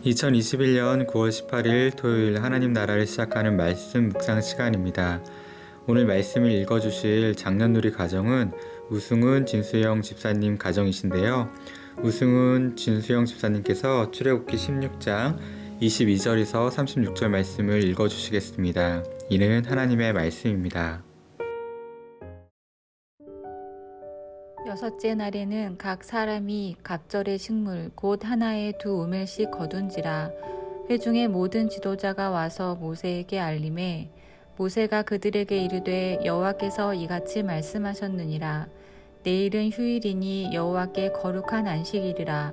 2021년 9월 18일 토요일 하나님 나라를 시작하는 말씀 묵상 시간입니다. 오늘 말씀을 읽어주실 장년누리 가정은 우승은 진수영 집사님 가정이신데요. 우승은 진수영 집사님께서 출애굽기 16장 22절에서 36절 말씀을 읽어주시겠습니다. 이는 하나님의 말씀입니다. 여섯째 날에는 각 사람이 갑절의 식물 곧 하나에 2오멜씩 거둔지라. 회중의 모든 지도자가 와서 모세에게 알림해 모세가 그들에게 이르되 여호와께서 이같이 말씀하셨느니라. 내일은 휴일이니 여호와께 거룩한 안식일이라.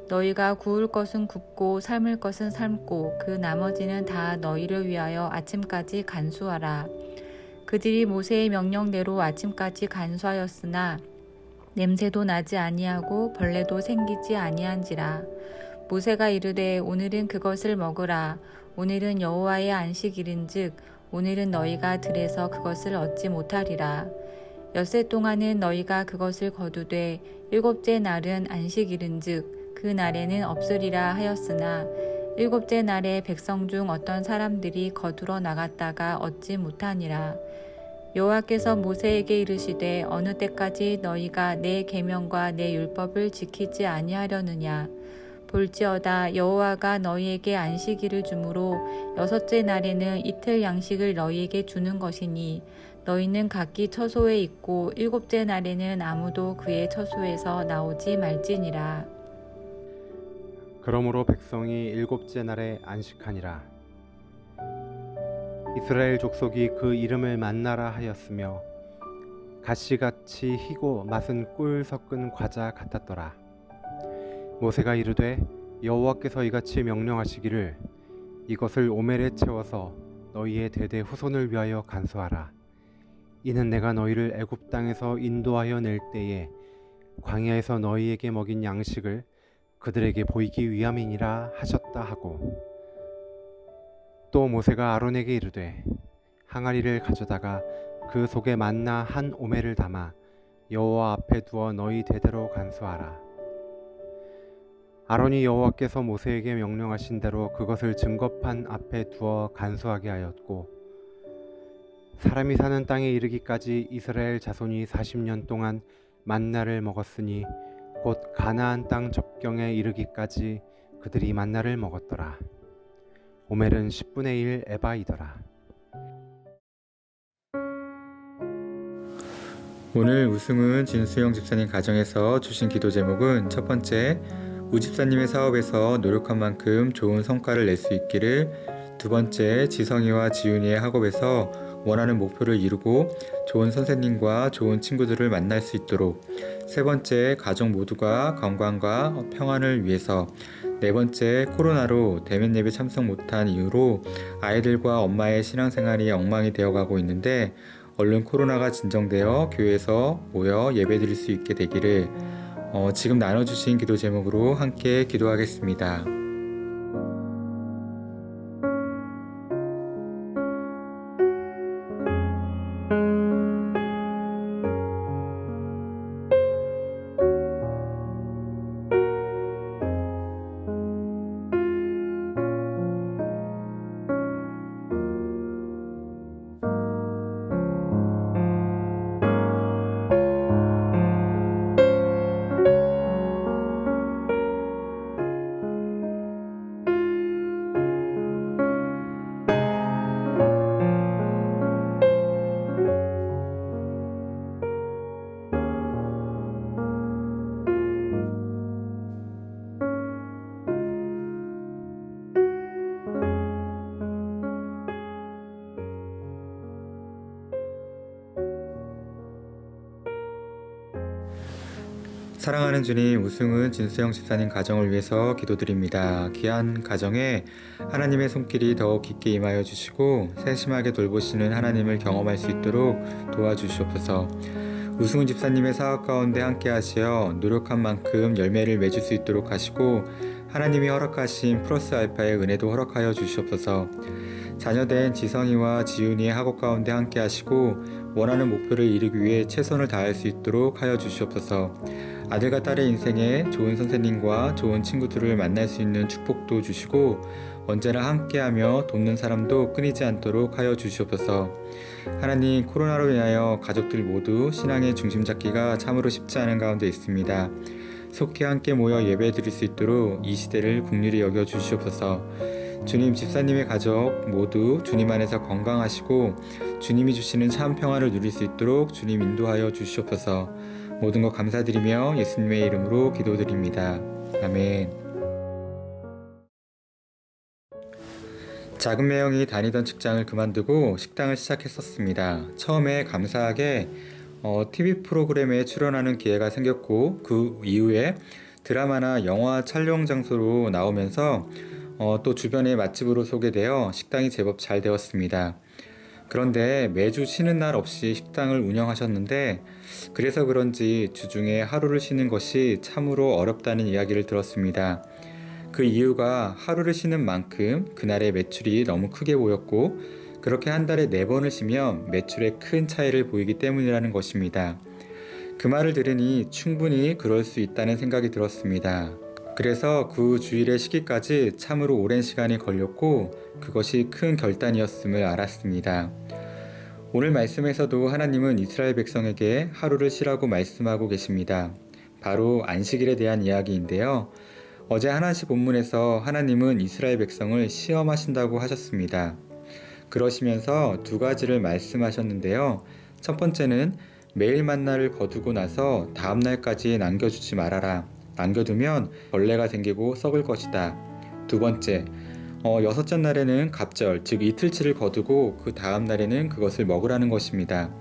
너희가 구울 것은 굽고 삶을 것은 삶고 그 나머지는 다 너희를 위하여 아침까지 간수하라. 그들이 모세의 명령대로 아침까지 간수하였으나 냄새도 나지 아니하고 벌레도 생기지 아니한지라. 모세가 이르되 오늘은 그것을 먹으라. 오늘은 여호와의 안식일인즉 오늘은 너희가 들에서 그것을 얻지 못하리라. 엿새 동안은 너희가 그것을 거두되 일곱째 날은 안식일인즉 그 날에는 없으리라 하였으나 일곱째 날에 백성 중 어떤 사람들이 거두러 나갔다가 얻지 못하니라. 여호와께서 모세에게 이르시되 어느 때까지 너희가 내 계명과 내 율법을 지키지 아니하려느냐. 볼지어다 여호와가 너희에게 안식일을 주므로 여섯째 날에는 이틀 양식을 너희에게 주는 것이니 너희는 각기 처소에 있고 일곱째 날에는 아무도 그의 처소에서 나오지 말지니라. 그러므로 백성이 일곱째 날에 안식하니라. 이스라엘 족속이 그 이름을 만나라 하였으며 가시같이 희고 맛은 꿀 섞은 과자 같았더라. 모세가 이르되 여호와께서 이같이 명령하시기를 이것을 오멜에 채워서 너희의 대대 후손을 위하여 간수하라. 이는 내가 너희를 애굽 땅에서 인도하여 낼 때에 광야에서 너희에게 먹인 양식을 그들에게 보이기 위함이니라 하셨다 하고, 또 모세가 아론에게 이르되 항아리를 가져다가 그 속에 만나 한 오멜을 담아 여호와 앞에 두어 너희 대대로 간수하라. 아론이 여호와께서 모세에게 명령하신 대로 그것을 증거판 앞에 두어 간수하게 하였고, 사람이 사는 땅에 이르기까지 이스라엘 자손이 40년 동안 만나를 먹었으니 곧 가나안 땅 접경에 이르기까지 그들이 만나를 먹었더라. 오멜은 10분의 1 에바이더라. 오늘 우승은 진수영 집사님 가정에서 주신 기도 제목은 첫 번째, 우집사님의 사업에서 노력한 만큼 좋은 성과를 낼 수 있기를. 두 번째, 지성이와 지윤이의 학업에서 원하는 목표를 이루고 좋은 선생님과 좋은 친구들을 만날 수 있도록. 세 번째, 가족 모두가 건강과 평안을 위해서. 네 번째, 코로나로 대면 예배 참석 못한 이유로 아이들과 엄마의 신앙생활이 엉망이 되어가고 있는데 얼른 코로나가 진정되어 교회에서 모여 예배드릴 수 있게 되기를. 지금 나눠주신 기도 제목으로 함께 기도하겠습니다. 사랑하는 주님, 우승은 진수영 집사님 가정을 위해서 기도드립니다. 귀한 가정에 하나님의 손길이 더욱 깊게 임하여 주시고 세심하게 돌보시는 하나님을 경험할 수 있도록 도와주시옵소서. 우승은 집사님의 사업 가운데 함께 하시어 노력한 만큼 열매를 맺을 수 있도록 하시고 하나님이 허락하신 플러스 알파의 은혜도 허락하여 주시옵소서. 자녀된 지성이와 지윤이의 학업 가운데 함께 하시고 원하는 목표를 이루기 위해 최선을 다할 수 있도록 하여 주시옵소서. 아들과 딸의 인생에 좋은 선생님과 좋은 친구들을 만날 수 있는 축복도 주시고 언제나 함께하며 돕는 사람도 끊이지 않도록 하여 주시옵소서. 하나님, 코로나로 인하여 가족들 모두 신앙의 중심 잡기가 참으로 쉽지 않은 가운데 있습니다. 속히 함께 모여 예배 드릴 수 있도록 이 시대를 긍휼히 여겨 주시옵소서. 주님, 집사님의 가족 모두 주님 안에서 건강하시고 주님이 주시는 참 평화를 누릴 수 있도록 주님 인도하여 주시옵소서. 모든 것 감사드리며 예수님의 이름으로 기도드립니다. 아멘. 작은 매형이 다니던 직장을 그만두고 식당을 시작했었습니다. 처음에 감사하게 TV 프로그램에 출연하는 기회가 생겼고 그 이후에 드라마나 영화 촬영 장소로 나오면서 또 주변의 맛집으로 소개되어 식당이 제법 잘 되었습니다. 그런데 매주 쉬는 날 없이 식당을 운영하셨는데 그래서 그런지 주중에 하루를 쉬는 것이 참으로 어렵다는 이야기를 들었습니다. 그 이유가 하루를 쉬는 만큼 그날의 매출이 너무 크게 보였고 그렇게 한 달에 4번을 쉬면 매출에 큰 차이를 보이기 때문이라는 것입니다. 그 말을 들으니 충분히 그럴 수 있다는 생각이 들었습니다. 그래서 그 주일의 쉬기까지 참으로 오랜 시간이 걸렸고 그것이 큰 결단이었음을 알았습니다. 오늘 말씀에서도 하나님은 이스라엘 백성에게 하루를 쉬라고 말씀하고 계십니다. 바로 안식일에 대한 이야기인데요. 어제 하나씩 본문에서 하나님은 이스라엘 백성을 시험하신다고 하셨습니다. 그러시면서 2가지를 말씀하셨는데요. 첫 번째는 매일 만나를 거두고 나서 다음 날까지 남겨주지 말아라. 남겨두면 벌레가 생기고 썩을 것이다. 2번째, 6째 날에는 갑절, 즉 이틀치를 거두고 그 다음 날에는 그것을 먹으라는 것입니다.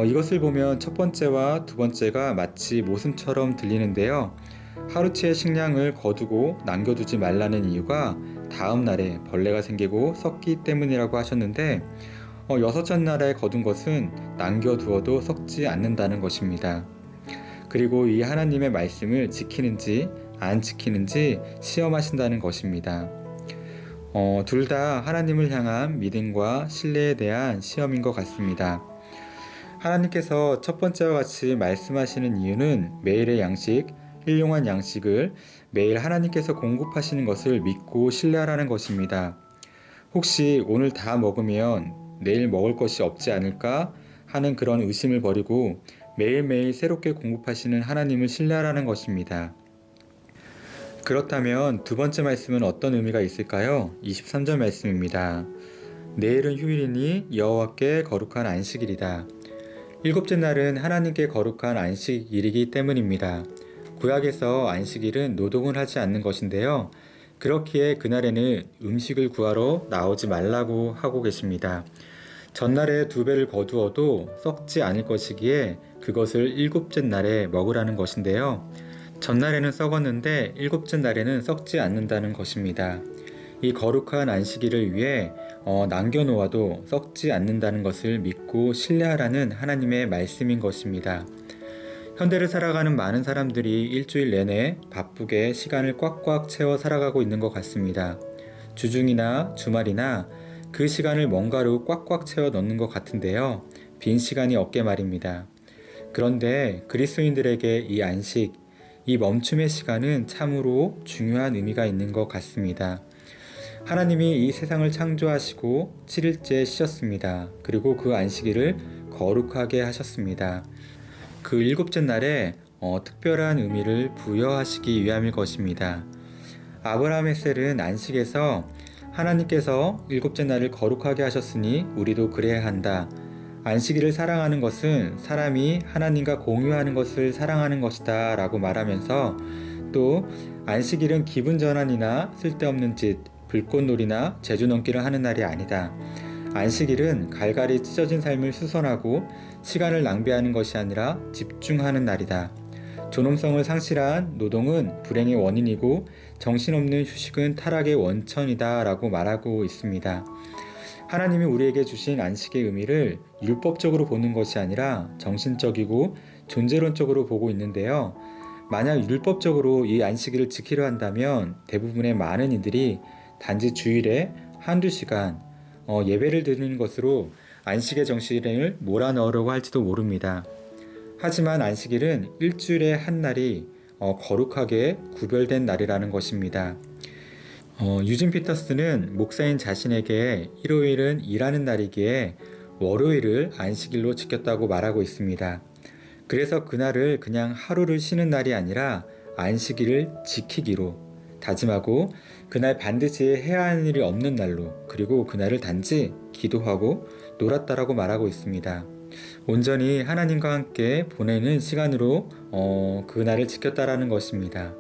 이것을 보면 첫 번째와 2번째가 마치 모순처럼 들리는데요. 하루치의 식량을 거두고 남겨두지 말라는 이유가 다음 날에 벌레가 생기고 썩기 때문이라고 하셨는데 6째 날에 거둔 것은 남겨두어도 썩지 않는다는 것입니다. 그리고 이 하나님의 말씀을 지키는지 안 지키는지 시험하신다는 것입니다. 둘 다 하나님을 향한 믿음과 신뢰에 대한 시험인 것 같습니다. 하나님께서 첫 번째와 같이 말씀하시는 이유는 매일의 양식, 일용할 양식을 매일 하나님께서 공급하시는 것을 믿고 신뢰하라는 것입니다. 혹시 오늘 다 먹으면 내일 먹을 것이 없지 않을까 하는 그런 의심을 버리고 매일매일 새롭게 공급하시는 하나님을 신뢰하라는 것입니다. 그렇다면 2번째 말씀은 어떤 의미가 있을까요? 23절 말씀입니다. 내일은 휴일이니 여호와께 거룩한 안식일이다. 7째 날은 하나님께 거룩한 안식일이기 때문입니다. 구약에서 안식일은 노동을 하지 않는 것인데요. 그렇기에 그날에는 음식을 구하러 나오지 말라고 하고 계십니다. 전날에 2배를 거두어도 썩지 않을 것이기에 그것을 7째 날에 먹으라는 것인데요. 전날에는 썩었는데 7째 날에는 썩지 않는다는 것입니다. 이 거룩한 안식일을 위해 남겨놓아도 썩지 않는다는 것을 믿고 신뢰하라는 하나님의 말씀인 것입니다. 현대를 살아가는 많은 사람들이 일주일 내내 바쁘게 시간을 꽉꽉 채워 살아가고 있는 것 같습니다. 주중이나 주말이나 그 시간을 뭔가로 꽉꽉 채워 넣는 것 같은데요. 빈 시간이 없게 말입니다. 그런데 그리스도인들에게 이 안식, 이 멈춤의 시간은 참으로 중요한 의미가 있는 것 같습니다. 하나님이 이 세상을 창조하시고 7일째 쉬셨습니다. 그리고 그 안식일을 거룩하게 하셨습니다. 그 7째 날에 특별한 의미를 부여하시기 위함일 것입니다. 아브라함 햇셀은 안식에서 하나님께서 7째 날을 거룩하게 하셨으니 우리도 그래야 한다. 안식일을 사랑하는 것은 사람이 하나님과 공유하는 것을 사랑하는 것이다 라고 말하면서 또 안식일은 기분 전환이나 쓸데없는 짓, 불꽃놀이나 제주 넘기를 하는 날이 아니다. 안식일은 갈갈이 찢어진 삶을 수선하고 시간을 낭비하는 것이 아니라 집중하는 날이다. 존엄성을 상실한 노동은 불행의 원인이고 정신없는 휴식은 타락의 원천이다 라고 말하고 있습니다. 하나님이 우리에게 주신 안식의 의미를 율법적으로 보는 것이 아니라 정신적이고 존재론적으로 보고 있는데요. 만약 율법적으로 이 안식일을 지키려 한다면 대부분의 많은 이들이 단지 주일에 한두 시간 예배를 드리는 것으로 안식의 정신을 몰아넣으려고 할지도 모릅니다. 하지만 안식일은 일주일에 한 날이 거룩하게 구별된 날이라는 것입니다. 유진 피터스는 목사인 자신에게 일요일은 일하는 날이기에 월요일을 안식일로 지켰다고 말하고 있습니다. 그래서 그날을 그냥 하루를 쉬는 날이 아니라 안식일을 지키기로 다짐하고 그날 반드시 해야 하는 일이 없는 날로, 그리고 그날을 단지 기도하고 놀았다라고 말하고 있습니다. 온전히 하나님과 함께 보내는 시간으로 그날을 지켰다라는 것입니다.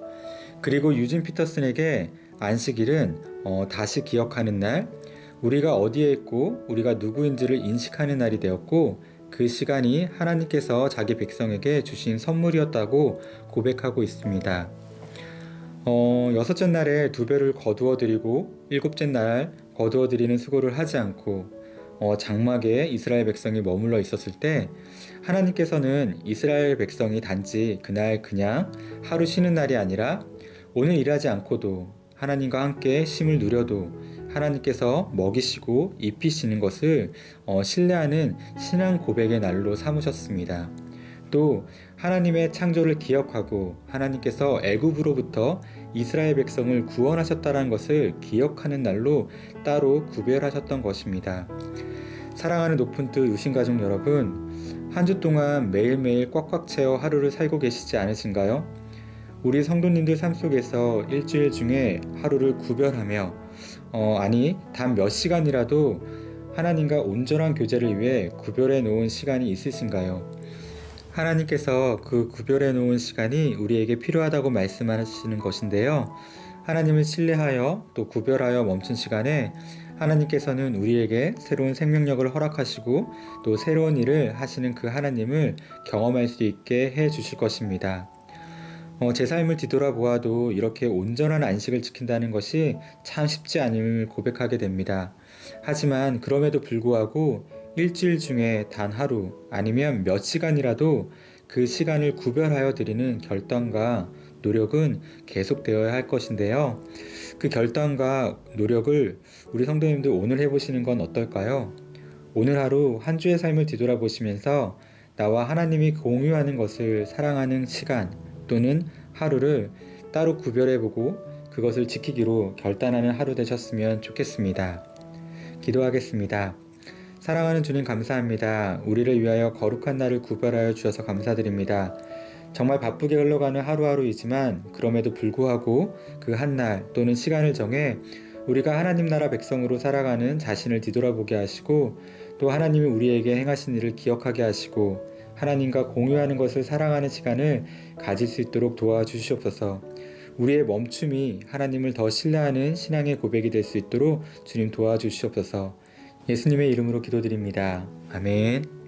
그리고 유진 피터슨에게 안식일은 다시 기억하는 날, 우리가 어디에 있고 우리가 누구인지를 인식하는 날이 되었고, 그 시간이 하나님께서 자기 백성에게 주신 선물이었다고 고백하고 있습니다. 여섯째 날에 2배를 거두어 드리고 일곱째 날 거두어 드리는 수고를 하지 않고 장막에 이스라엘 백성이 머물러 있었을 때 하나님께서는 이스라엘 백성이 단지 그날 그냥 하루 쉬는 날이 아니라 오늘 일하지 않고도 하나님과 함께 쉼을 누려도 하나님께서 먹이시고 입히시는 것을 신뢰하는 신앙 고백의 날로 삼으셨습니다. 또 하나님의 창조를 기억하고 하나님께서 애굽으로부터 이스라엘 백성을 구원하셨다는 것을 기억하는 날로 따로 구별하셨던 것입니다. 사랑하는 높은 뜻 유신가족 여러분, 한 주 동안 매일매일 꽉꽉 채워 하루를 살고 계시지 않으신가요? 우리 성도님들 삶 속에서 일주일 중에 하루를 구별하며 단 몇 시간이라도 하나님과 온전한 교제를 위해 구별해 놓은 시간이 있으신가요? 하나님께서 그 구별해 놓은 시간이 우리에게 필요하다고 말씀하시는 것인데요. 하나님을 신뢰하여 또 구별하여 멈춘 시간에 하나님께서는 우리에게 새로운 생명력을 허락하시고 또 새로운 일을 하시는 그 하나님을 경험할 수 있게 해 주실 것입니다. 제 삶을 뒤돌아보아도 이렇게 온전한 안식을 지킨다는 것이 참 쉽지 않음을 고백하게 됩니다. 하지만 그럼에도 불구하고 일주일 중에 단 하루 아니면 몇 시간이라도 그 시간을 구별하여 드리는 결단과 노력은 계속되어야 할 것인데요. 그 결단과 노력을 우리 성도님들 오늘 해보시는 건 어떨까요? 오늘 하루 한 주의 삶을 뒤돌아보시면서 나와 하나님이 공유하는 것을 사랑하는 시간 또는 하루를 따로 구별해보고 그것을 지키기로 결단하는 하루 되셨으면 좋겠습니다. 기도하겠습니다. 사랑하는 주님 감사합니다. 우리를 위하여 거룩한 날을 구별하여 주셔서 감사드립니다. 정말 바쁘게 흘러가는 하루하루이지만 그럼에도 불구하고 그 한 날 또는 시간을 정해 우리가 하나님 나라 백성으로 살아가는 자신을 뒤돌아보게 하시고 또 하나님이 우리에게 행하신 일을 기억하게 하시고 하나님과 공유하는 것을 사랑하는 시간을 가질 수 있도록 도와주시옵소서. 우리의 멈춤이 하나님을 더 신뢰하는 신앙의 고백이 될 수 있도록 주님 도와주시옵소서. 예수님의 이름으로 기도드립니다. 아멘.